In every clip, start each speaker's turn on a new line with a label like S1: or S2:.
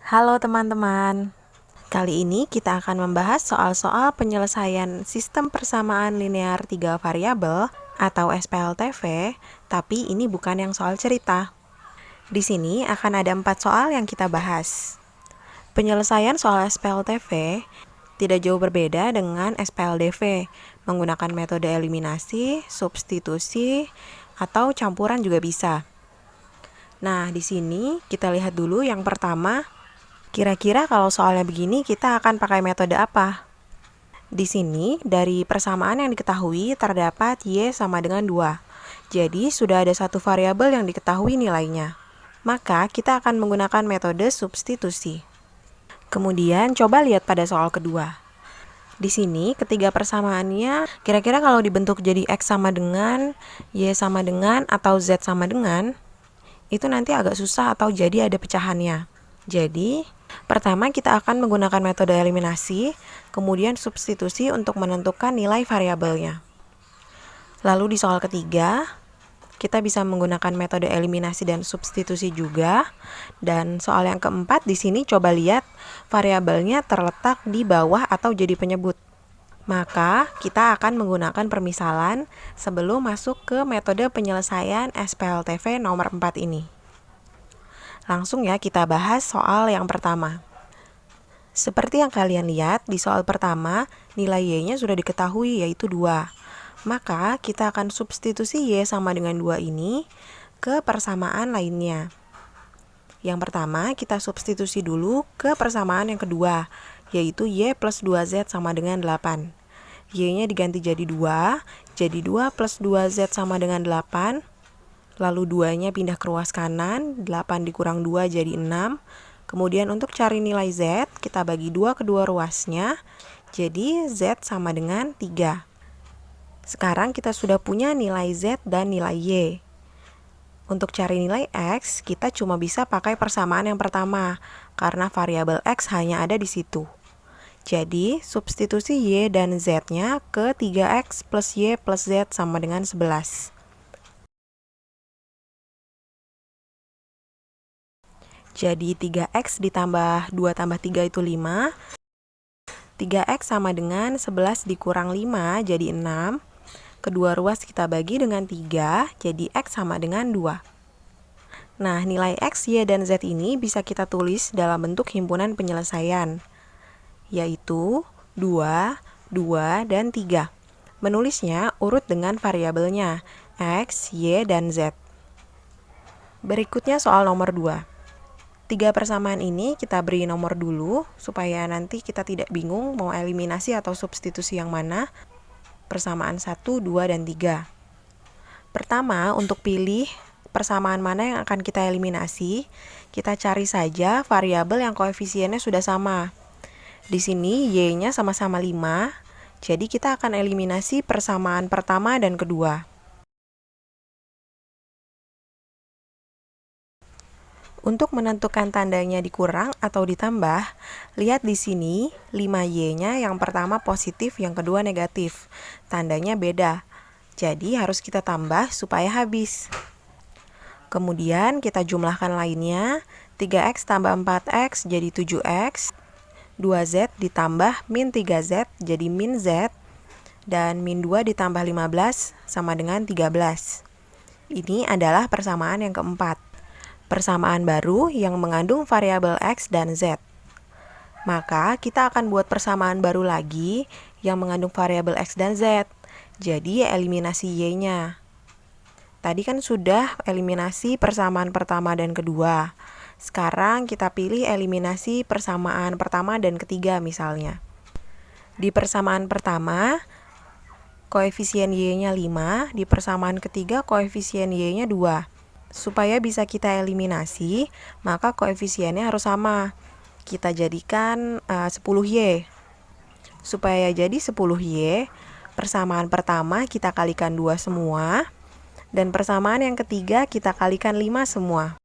S1: Halo teman-teman, kali ini kita akan membahas soal-soal penyelesaian sistem persamaan linear 3 variabel atau SPLTV, tapi ini bukan yang soal cerita. Di sini akan ada 4 soal yang kita bahas. Penyelesaian soal SPLTV tidak jauh berbeda dengan SPLDV, menggunakan metode eliminasi, substitusi, atau campuran juga bisa. Nah, di sini kita lihat dulu yang pertama. Kira-kira kalau soalnya begini, kita akan pakai metode apa? Di sini, dari persamaan yang diketahui, terdapat Y sama dengan 2. Jadi, sudah ada satu variabel yang diketahui nilainya. Maka, kita akan menggunakan metode substitusi. Kemudian, coba lihat pada soal kedua. Di sini, ketiga persamaannya, kira-kira kalau dibentuk jadi X sama dengan, Y sama dengan, atau Z sama dengan, itu nanti agak susah atau jadi ada pecahannya. Jadi, pertama kita akan menggunakan metode eliminasi, kemudian substitusi untuk menentukan nilai variabelnya. Lalu di soal ketiga, kita bisa menggunakan metode eliminasi dan substitusi juga. Dan soal yang keempat di sini coba lihat variabelnya terletak di bawah atau jadi penyebut. Maka kita akan menggunakan permisalan sebelum masuk ke metode penyelesaian SPLTV nomor 4 ini. Langsung ya kita bahas soal yang pertama. Seperti yang kalian lihat di soal pertama, nilai Y-nya sudah diketahui yaitu 2. Maka kita akan substitusi Y sama dengan 2 ini ke persamaan lainnya. Yang pertama kita substitusi dulu ke persamaan yang kedua, yaitu Y plus 2Z sama dengan 8. Y-nya diganti jadi 2, jadi 2 plus 2Z sama dengan 8. Lalu 2-nya pindah ke ruas kanan, 8 dikurang 2 jadi 6. Kemudian untuk cari nilai Z, kita bagi 2 kedua ruasnya, jadi Z sama dengan 3. Sekarang kita sudah punya nilai Z dan nilai Y. Untuk cari nilai X, kita cuma bisa pakai persamaan yang pertama, karena variabel X hanya ada di situ. Jadi, substitusi Y dan Z-nya ke 3X plus Y plus Z sama dengan 11. Jadi 3X ditambah 2 tambah 3 itu 5. 3X sama dengan 11 dikurang 5 jadi 6. Kedua ruas kita bagi dengan 3, jadi X sama dengan 2. Nah, nilai X, Y, dan Z ini bisa kita tulis dalam bentuk himpunan penyelesaian, yaitu 2, 2, dan 3. Menulisnya urut dengan variabelnya, X, Y, dan Z. Berikutnya soal nomor 2. 3 persamaan ini kita beri nomor dulu, supaya nanti kita tidak bingung mau eliminasi atau substitusi yang mana. Persamaan 1, 2, dan 3. Pertama, untuk pilih persamaan mana yang akan kita eliminasi, kita cari saja variabel yang koefisiennya sudah sama. Di sini Y-nya sama-sama 5, jadi kita akan eliminasi persamaan pertama dan kedua. Untuk menentukan tandanya dikurang atau ditambah, lihat di sini 5Y-nya yang pertama positif, yang kedua negatif. Tandanya beda. Jadi harus kita tambah supaya habis. Kemudian kita jumlahkan lainnya. 3X tambah 4X jadi 7X. 2Z ditambah min 3Z jadi min Z. Dan min 2 ditambah 15 sama dengan 13. Ini adalah persamaan yang keempat. Persamaan baru yang mengandung variabel X dan Z. Maka kita akan buat persamaan baru lagi yang mengandung variabel X dan Z. Jadi eliminasi Y-nya. Tadi kan sudah eliminasi persamaan pertama dan kedua. Sekarang kita pilih eliminasi persamaan pertama dan ketiga misalnya. Di persamaan pertama, koefisien Y-nya 5. Di persamaan ketiga, koefisien Y-nya 2. Supaya bisa kita eliminasi, maka koefisiennya harus sama. Kita jadikan 10Y. Supaya jadi 10Y, persamaan pertama kita kalikan 2 semua, dan persamaan yang ketiga kita kalikan 5 semua.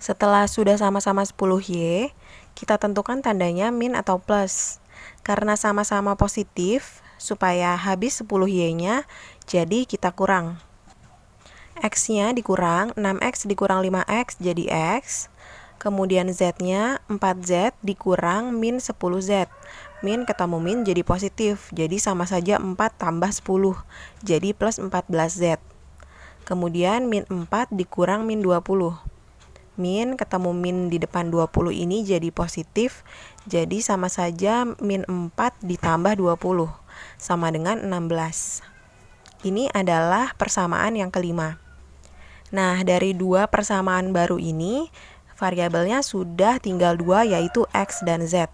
S1: Setelah sudah sama-sama 10Y, kita tentukan tandanya min atau plus. Karena sama-sama positif, supaya habis 10Y-nya, jadi kita kurang. X-nya dikurang 6X dikurang 5X jadi X. Kemudian Z-nya 4Z dikurang min 10Z. Min ketemu min jadi positif, jadi sama saja 4 tambah 10, jadi plus 14Z. Kemudian min 4 dikurang min 20. Min ketemu min di depan 20 ini jadi positif, jadi sama saja min 4 ditambah 20, sama dengan 16. Ini adalah persamaan yang kelima. Nah, dari dua persamaan baru ini, variabelnya sudah tinggal dua, yaitu X dan Z.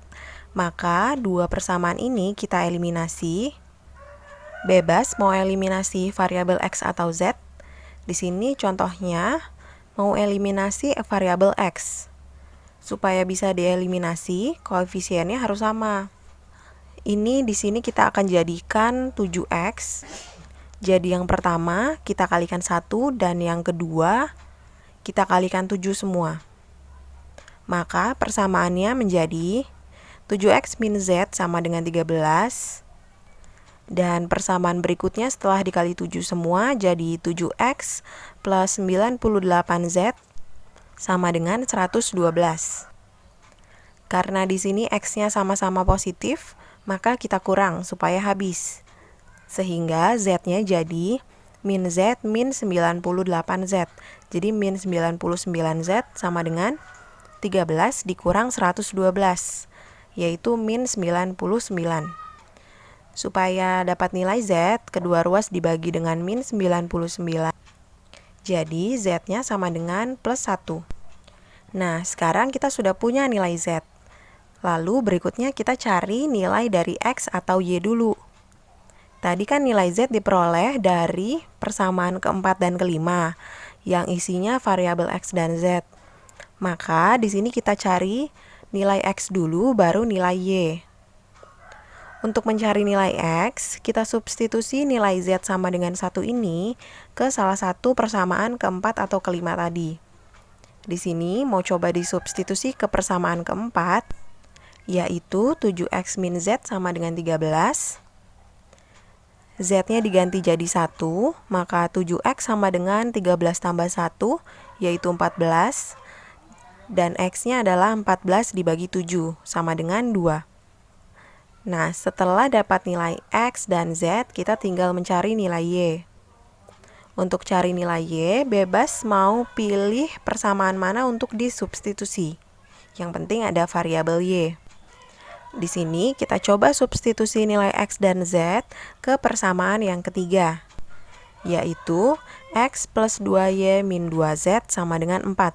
S1: Maka dua persamaan ini kita eliminasi. Bebas mau eliminasi variabel X atau Z. Di sini contohnya mau eliminasi variabel X. Supaya bisa dieliminasi, koefisiennya harus sama. Ini di sini kita akan jadikan 7X. Jadi yang pertama kita kalikan 1 dan yang kedua kita kalikan 7 semua. Maka persamaannya menjadi 7X min Z sama dengan 13. Dan persamaan berikutnya setelah dikali 7 semua jadi 7X plus 98Z sama dengan 112. Karena di sini X-nya sama-sama positif, maka kita kurang supaya habis. Sehingga Z-nya jadi min Z min 98Z. Jadi min 99Z sama dengan 13 dikurang 112, yaitu min 99. Supaya dapat nilai Z, kedua ruas dibagi dengan min 99. Jadi Z-nya sama dengan plus 1. Nah, sekarang kita sudah punya nilai Z. Lalu berikutnya kita cari nilai dari X atau Y dulu. Tadi kan nilai Z diperoleh dari persamaan keempat dan kelima, yang isinya variabel X dan Z. Maka di sini kita cari nilai X dulu, baru nilai Y. Untuk mencari nilai X, kita substitusi nilai Z sama dengan 1 ini ke salah satu persamaan keempat atau kelima tadi. Di sini mau coba disubstitusi ke persamaan keempat, yaitu 7X min Z sama dengan 13. Z-nya diganti jadi 1, maka 7X sama dengan 13 tambah 1, yaitu 14. Dan X-nya adalah 14 dibagi 7, sama dengan 2. Nah, setelah dapat nilai X dan Z, kita tinggal mencari nilai Y. Untuk cari nilai Y, bebas mau pilih persamaan mana untuk disubstitusi. Yang penting ada variabel Y. Di sini kita coba substitusi nilai X dan Z ke persamaan yang ketiga, yaitu X plus 2Y min 2Z sama dengan 4.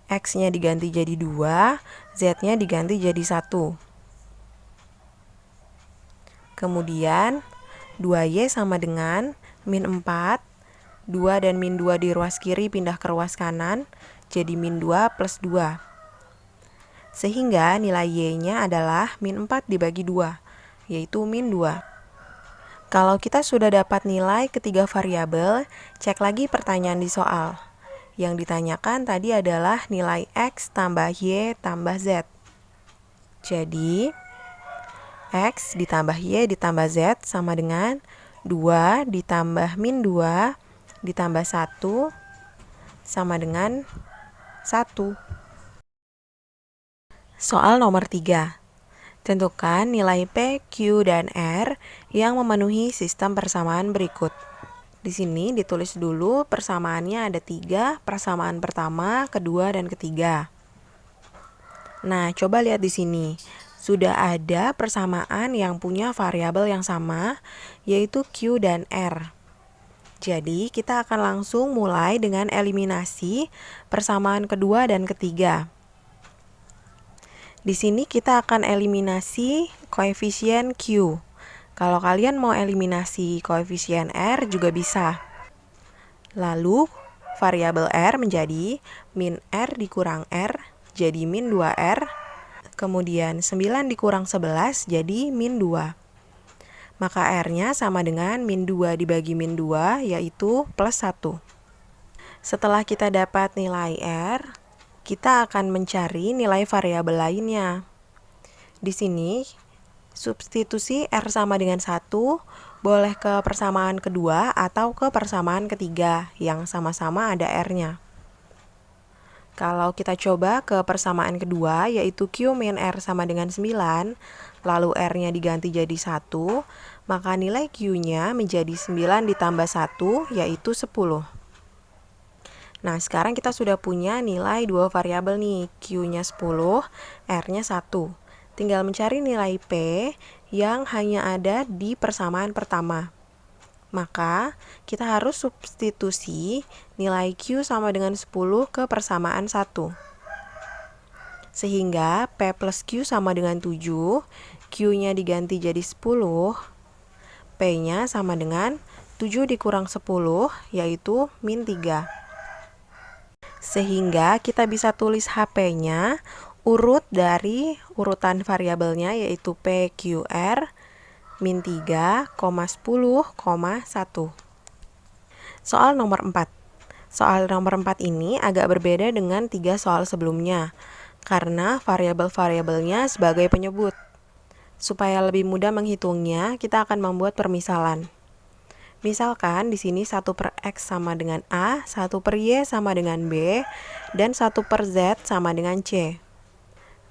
S1: X-nya diganti jadi 2, Z-nya diganti jadi 1. Kemudian 2Y sama dengan min 4, 2 dan min 2 di ruas kiri pindah ke ruas kanan, jadi min 2 plus 2. Sehingga nilai Y-nya adalah min 4 dibagi 2, yaitu min 2. Kalau kita sudah dapat nilai ketiga variabel, cek lagi pertanyaan di soal. Yang ditanyakan tadi adalah nilai X tambah Y tambah Z. Jadi, X ditambah Y ditambah Z sama dengan 2 ditambah min 2 ditambah 1 sama dengan 1. Soal nomor 3. Tentukan nilai P, Q, dan R yang memenuhi sistem persamaan berikut. Di sini ditulis dulu persamaannya ada 3, persamaan pertama, kedua, dan ketiga. Nah, coba lihat di sini. Sudah ada persamaan yang punya variabel yang sama, yaitu Q dan R. Jadi, kita akan langsung mulai dengan eliminasi persamaan kedua dan ketiga. Di sini kita akan eliminasi koefisien Q. Kalau kalian mau eliminasi koefisien R juga bisa. Lalu, variabel R menjadi min R dikurang R, jadi min 2R. Kemudian 9 dikurang 11 jadi min 2. Maka R-nya sama dengan min 2 dibagi min 2, yaitu plus 1. Setelah kita dapat nilai R, kita akan mencari nilai variabel lainnya. Di sini, substitusi R sama dengan 1, Boleh ke persamaan kedua atau ke persamaan ketiga yang sama-sama ada R-nya. Kalau kita coba ke persamaan kedua, yaitu Q min R sama dengan 9, lalu R-nya diganti jadi 1, maka nilai Q-nya menjadi 9 ditambah 1, yaitu 10. Nah, sekarang kita sudah punya nilai dua variabel nih, Q-nya 10, R-nya 1. Tinggal mencari nilai P yang hanya ada di persamaan pertama. Maka, kita harus substitusi nilai Q sama dengan 10 ke persamaan 1. Sehingga P plus Q sama dengan 7, Q-nya diganti jadi 10, P-nya sama dengan 7 dikurang 10, yaitu min 3. Sehingga kita bisa tulis HP-nya urut dari urutan variabelnya, yaitu PQR min 3, 10, 1. Soal nomor 4. Soal nomor 4 ini agak berbeda dengan 3 soal sebelumnya, karena variabel-variabelnya sebagai penyebut. Supaya lebih mudah menghitungnya, kita akan membuat permisalan. Misalkan di sini 1 per X sama dengan A, 1 per Y sama dengan B, dan 1 per Z sama dengan C.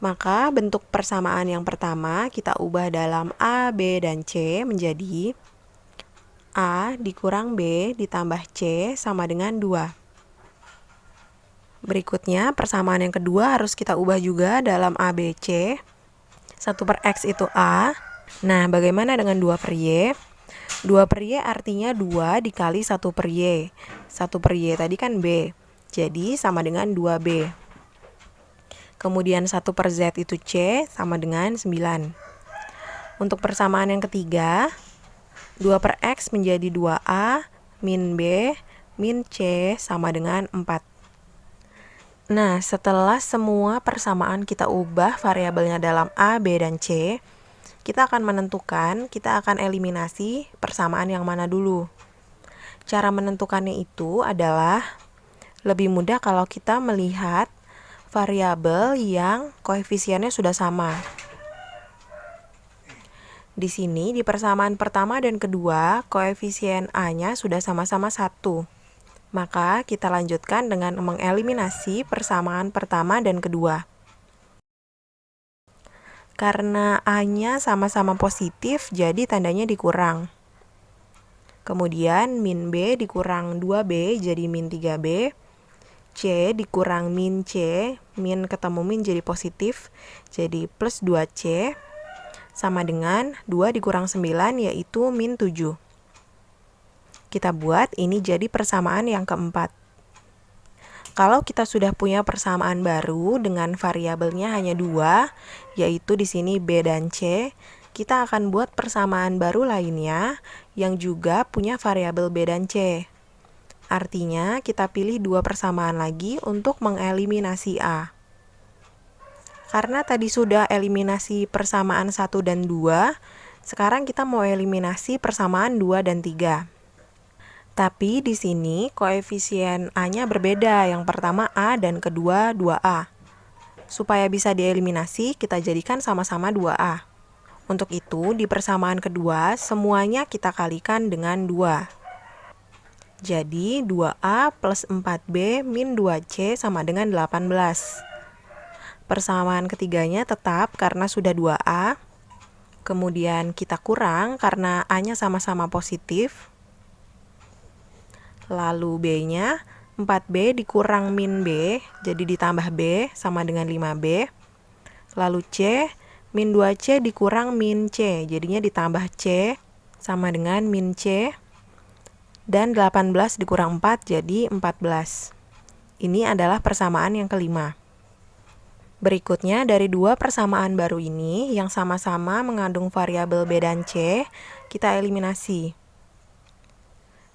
S1: Maka bentuk persamaan yang pertama kita ubah dalam A, B, dan C menjadi A dikurang B ditambah C sama dengan 2. Berikutnya persamaan yang kedua harus kita ubah juga dalam A, B, C. 1 per X itu A. Nah, bagaimana dengan 2 per Y? 2 per Y artinya 2 dikali 1 per Y. 1 per Y tadi kan B. Jadi sama dengan 2B. Kemudian 1 per Z itu C sama dengan 9. Untuk persamaan yang ketiga, 2 per X menjadi 2A min B min C sama dengan 4. Nah, setelah semua persamaan kita ubah variabelnya dalam A, B, dan C, kita akan menentukan, kita akan eliminasi persamaan yang mana dulu. Cara menentukannya itu adalah lebih mudah kalau kita melihat variabel yang koefisiennya sudah sama. Di sini, di persamaan pertama dan kedua, koefisien A-nya sudah sama-sama 1. Maka, kita lanjutkan dengan mengeliminasi persamaan pertama dan kedua. Karena A-nya sama-sama positif, jadi tandanya dikurang. Kemudian, min B dikurang 2B jadi min 3B. C dikurang min C, min ketemu min jadi positif, jadi plus 2C, sama dengan 2 dikurang 9 yaitu min 7. Kita buat ini jadi persamaan yang keempat. Kalau kita sudah punya persamaan baru dengan variabelnya hanya 2, yaitu di sini B dan C, kita akan buat persamaan baru lainnya yang juga punya variabel B dan C. Artinya, kita pilih 2 persamaan lagi untuk mengeliminasi A. Karena tadi sudah eliminasi persamaan 1 dan 2, sekarang kita mau eliminasi persamaan 2 dan 3. Tapi di sini koefisien A-nya berbeda, yang pertama A dan kedua 2A. Supaya bisa dieliminasi, kita jadikan sama-sama 2A. Untuk itu, di persamaan kedua, semuanya kita kalikan dengan 2. Jadi 2A plus 4B min 2C sama dengan 18. Persamaan ketiganya tetap karena sudah 2A. Kemudian kita kurang karena A-nya sama-sama positif. Lalu B-nya 4B dikurang min B, jadi ditambah B sama dengan 5B. Lalu C, min 2C dikurang min C, jadinya ditambah C sama dengan min C. Dan 18 dikurang 4 jadi 14. Ini adalah persamaan yang kelima. Berikutnya, dari 2 persamaan baru ini yang sama-sama mengandung variabel B dan C, kita eliminasi.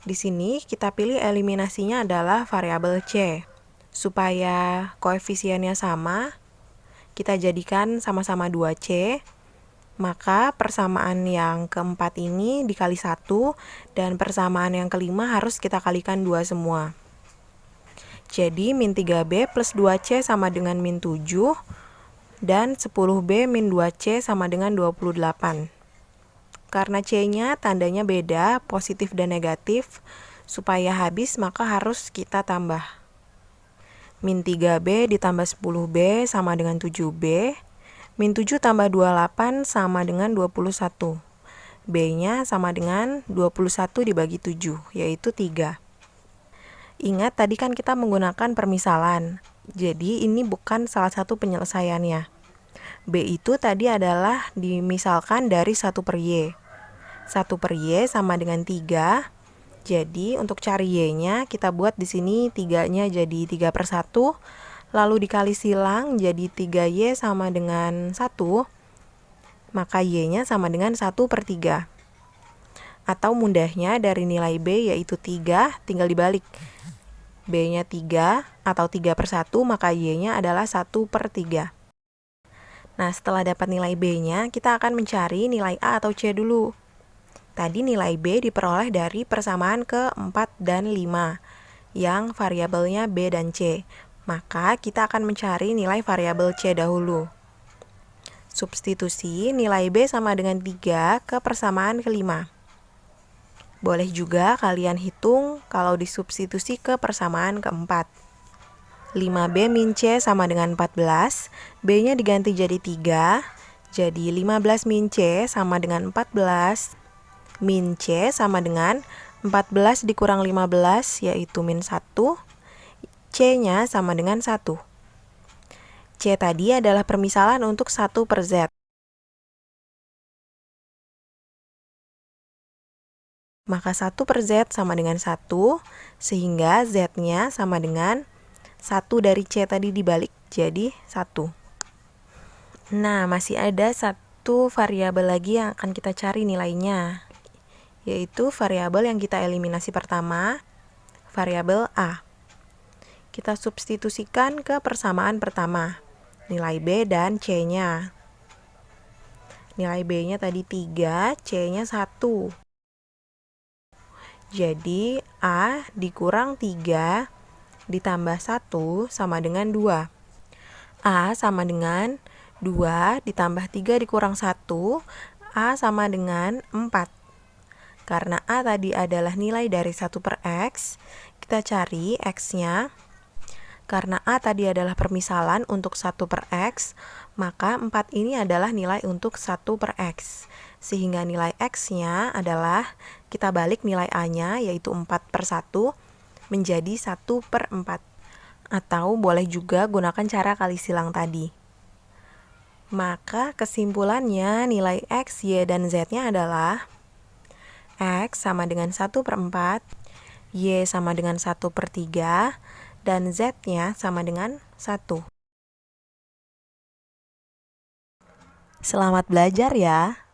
S1: Di sini kita pilih eliminasinya adalah variabel C. Supaya koefisiennya sama, kita jadikan sama-sama 2C. Maka persamaan yang keempat ini dikali 1, dan persamaan yang kelima harus kita kalikan 2 semua. Jadi min 3B plus 2C sama dengan min 7, dan 10B min 2C sama dengan 28. Karena C-nya tandanya beda, positif dan negatif, supaya habis maka harus kita tambah. Min 3B ditambah 10B sama dengan 7B. Min 7 tambah 28 sama dengan 21. B-nya sama dengan 21 dibagi 7, yaitu 3. Ingat tadi kan kita menggunakan permisalan. Jadi ini bukan salah satu penyelesaiannya. B itu tadi adalah dimisalkan dari 1 per Y. 1 per Y sama dengan 3. Jadi untuk cari Y-nya kita buat di sini 3-nya jadi 3 per 1. Lalu dikali silang jadi 3Y sama dengan 1. Maka Y-nya sama dengan 1 per 3. Atau mudahnya dari nilai B yaitu 3 tinggal dibalik. B-nya 3 atau 3 per 1 maka Y-nya adalah 1 per 3. Nah setelah dapat nilai B-nya kita akan mencari nilai A atau C dulu. Tadi nilai B diperoleh dari persamaan ke 4 dan 5 yang variabelnya B dan C. Maka kita akan mencari nilai variabel C dahulu. Substitusi nilai B sama dengan 3 ke persamaan ke 5. Boleh juga kalian hitung kalau disubstitusi ke persamaan keempat. 5B min C sama dengan 14, B-nya diganti jadi 3, jadi 15 min C sama dengan 14, min C sama dengan 14 dikurang 15 yaitu min 1, C-nya sama dengan 1. C tadi adalah permisalan untuk 1 per Z. Maka 1 per Z sama dengan 1, sehingga Z-nya sama dengan 1 dari C tadi dibalik, jadi 1. Nah, masih ada satu variabel lagi yang akan kita cari nilainya, yaitu variabel yang kita eliminasi pertama, variabel A. Kita substitusikan ke persamaan pertama, nilai B dan C-nya. Nilai B-nya tadi 3, C-nya 1. Jadi, A dikurang 3 ditambah 1 sama dengan 2. A sama dengan 2 ditambah 3 dikurang 1, A sama dengan 4. Karena A tadi adalah nilai dari 1 per X, kita cari X-nya. Karena A tadi adalah permisalan untuk 1 per X, maka 4 ini adalah nilai untuk 1 per X. Sehingga nilai X-nya adalah, kita balik nilai A-nya, yaitu 4 per 1, menjadi 1 per 4. Atau boleh juga gunakan cara kali silang tadi. Maka kesimpulannya nilai X, Y, dan Z-nya adalah X sama dengan 1 per 4, Y sama dengan 1 per 3, dan Z-nya sama dengan 1. Selamat belajar ya!